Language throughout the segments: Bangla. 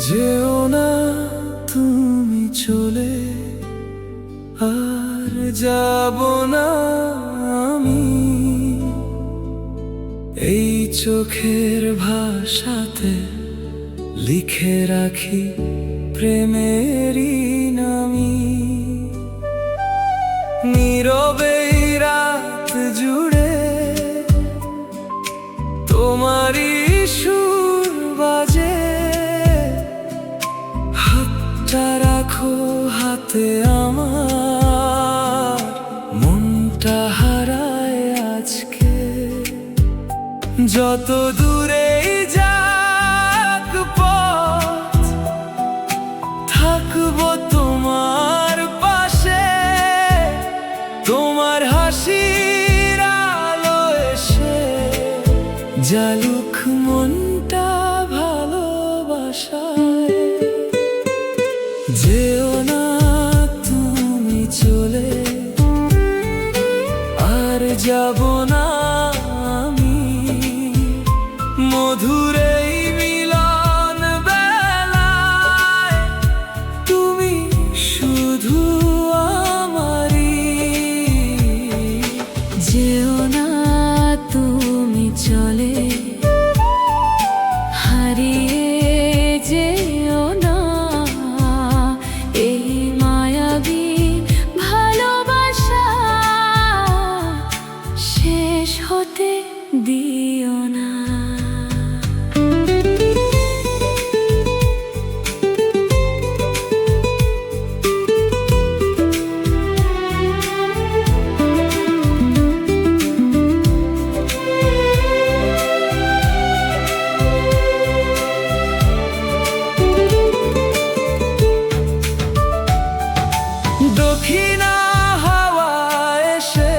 যেও না তুমি চলে, আর যাব না আমি। এই চোখের ভাষাতে লিখে রাখি প্রেমেরই নামি। নীরবে রাত জুড়ে তোমারই সুর বাজে। হাতটা রাখো হাতে আমার, মনটা হারায় আজকে। যত দূরেই যাক পথ, থাকবো তোমার পাশে। তোমার হাসির আলো এসে জালুক মনটা ভালোবাসায়। যেও না তুমি চলে, আর যাব না আমি। মধুর এই মিলন বেলায় তুমি শুধু আমারই। যেও না তুমি চলে, হারিয়ে যেও না এই মায়াবী ভালোবাসা। শেষ হতে দিও না। দক্ষিণা হাওয়া এসে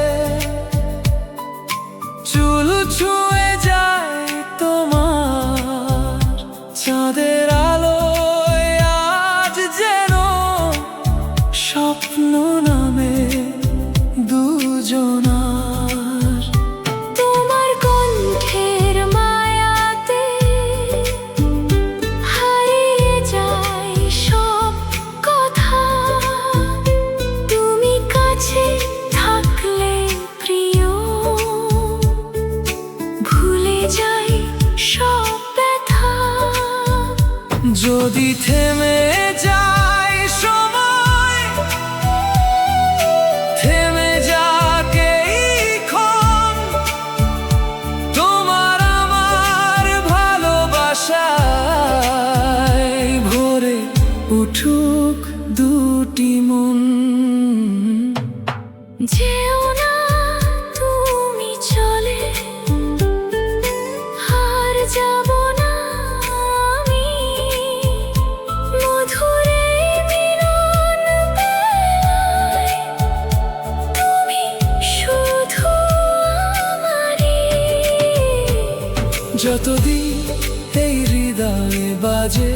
চুল ছুঁয়ে যায় তোমার। চাঁদের আলোয় আজ যেন স্বপ্ন নামে দুজনার। তোমার কণ্ঠের মায়াতে হারিয়ে যায় সব কথা। তুমি কাছে থাকলে প্রিয়, ভুলে যাই সব ব্যথা। যদি থেমে যায় সময়, থেমে যাক এইক্ষণ। তোমার আমার ভালোবাসায় ভোরে উঠুক দুটি মন। যেও না তুমি চলে, আর যাব না আমি। মধুর এই মিলন বেলায় তুমি শুধু আমারই। যতদিন এই হৃদয়ে বাজে